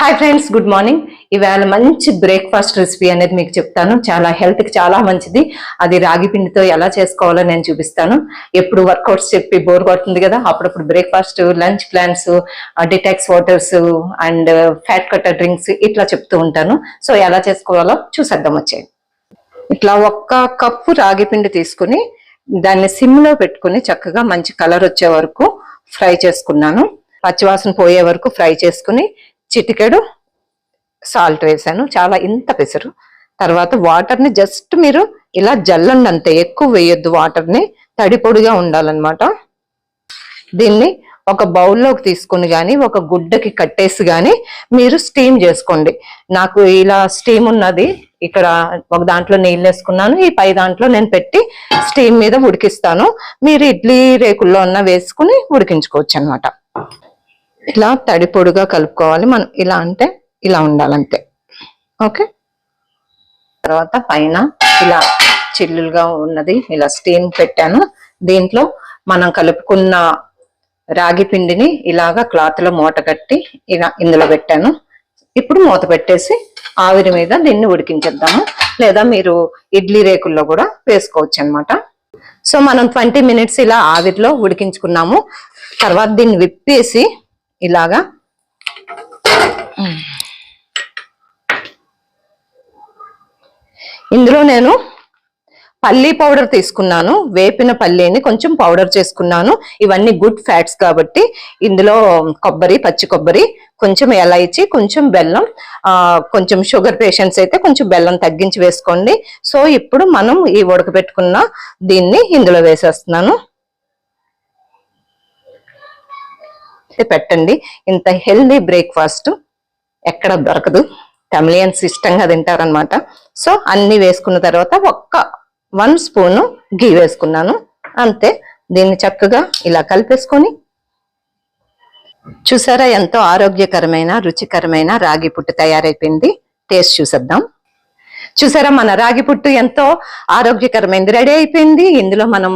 Hi friends, good morning. ఇవాళ మంచి breakfast recipe అనేది మీకు చెప్తాను. చాలా హెల్త్కి చాలా మంచిది. అది రాగి పిండితో ఎలా చేసుకోవాలో నేను చూపిస్తాను. ఎప్పుడు వర్కౌట్స్ చెప్పి బోర్ కొడుతుంది కదా, అప్పుడప్పుడు breakfast, lunch plans, detox waters and fat cutter drinks ఇట్లా చెప్తూ ఉంటాను. సో ఎలా చేసుకోవాలో చూసేద్దాం వచ్చేయండి. ఇట్లా 1 కప్పు రాగి పిండి తీసుకుని దాన్ని సిమ్లో పెట్టుకుని చక్కగా మంచి కలర్ వచ్చే వరకు ఫ్రై చేసుకున్నాను. పచ్చివాసన పోయే వరకు ఫ్రై చేసుకుని చిటికెడు సాల్ట్ వేసాను. చాలా ఇంత పెసరు. తర్వాత వాటర్ని జస్ట్ మీరు ఇలా జల్లండి, అంతే, ఎక్కువ వేయొద్దు. వాటర్ని తడి పొడిగా ఉండాలన్నమాట. దీన్ని ఒక బౌల్లోకి తీసుకుని కానీ ఒక గుడ్డకి కట్టేసి కానీ మీరు స్టీమ్ చేసుకోండి. నాకు ఇలా స్టీమ్ ఉన్నది. ఇక్కడ ఒక దాంట్లో నీళ్ళు వేసుకున్నాను, ఈ పై దాంట్లో నేను పెట్టి స్టీమ్ మీద ఉడికిస్తాను. మీరు ఇడ్లీ రేకుల్లో ఉన్న వేసుకుని ఉడికించుకోవచ్చు అనమాట. ఇలా తడి పొడిగా కలుపుకోవాలి. మనం ఇలా అంటే ఇలా ఉండాలంతే. ఓకే. తర్వాత పైన ఇలా చిల్లులుగా ఉన్నది ఇలా స్టీమ్ పెట్టాను. దీంట్లో మనం కలుపుకున్న రాగి పిండిని ఇలాగా క్లాత్లో మూట కట్టి ఇలా ఇందులో పెట్టాను. ఇప్పుడు మూత పెట్టేసి ఆవిరి మీద దీన్ని ఉడికించేద్దాము. లేదా మీరు ఇడ్లీ రేకుల్లో కూడా వేసుకోవచ్చు అనమాట. సో మనం 20 మినిట్స్ ఇలా ఆవిరిలో ఉడికించుకున్నాము. తర్వాత దీన్ని విప్పేసి ఇలాగా ఇందులో నేను పల్లీ పౌడర్ తీసుకున్నాను. వేపిన పల్లీని కొంచెం పౌడర్ చేసుకున్నాను. ఇవన్నీ గుడ్ ఫ్యాట్స్ కాబట్టి ఇందులో కొబ్బరి, పచ్చి కొబ్బరి, కొంచెం ఎలైచి, కొంచెం బెల్లం, కొంచెం షుగర్ పేషెంట్స్ అయితే కొంచెం బెల్లం తగ్గించి వేసుకోండి. సో ఇప్పుడు మనం ఈ ఉడకబెట్టుకున్న దీన్ని ఇందులో వేసేస్తున్నాను. పెట్టండి. ఇంత హెల్దీ బ్రేక్ఫాస్ట్ ఎక్కడ దొరకదు. ఫ్యామిలియన్స్ ఇష్టంగా తింటారనమాట. సో అన్ని వేసుకున్న తర్వాత 1 స్పూను గీ వేసుకున్నాను, అంతే. దీన్ని చక్కగా ఇలా కలిపేసుకొని, చూసారా ఎంతో ఆరోగ్యకరమైన రుచికరమైన రాగి పుట్టు తయారైపోయింది. టేస్ట్ చూసేద్దాం. చూసారా మన రాగి పుట్టు ఎంతో ఆరోగ్యకరమైనది రెడీ అయిపోయింది. ఇందులో మనం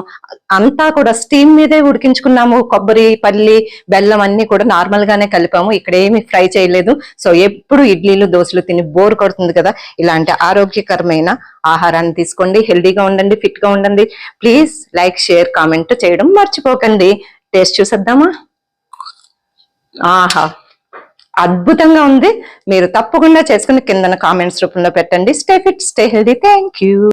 అంతా కూడా స్టీమ్ మీదే ఉడికించుకున్నాము. కొబ్బరి, పల్లి, బెల్లం అన్ని కూడా నార్మల్ గానే కలిపాము. ఇక్కడ ఏమి ఫ్రై చేయలేదు. సో ఎప్పుడు ఇడ్లీలు, దోశలు తిని బోర్ కొడుతుంది కదా, ఇలాంటి ఆరోగ్యకరమైన ఆహారాన్ని తీసుకోండి. హెల్దీగా ఉండండి, ఫిట్ గా ఉండండి. ప్లీజ్ లైక్, షేర్, కామెంట్ చేయడం మర్చిపోకండి. టేస్ట్ చూసేద్దామా? ఆహా, అద్భుతంగా ఉంది. మీరు తప్పకుండా చేసుకుని కింద కామెంట్స్ రూపంలో పెట్టండి. Stay fit, stay healthy. Thank you.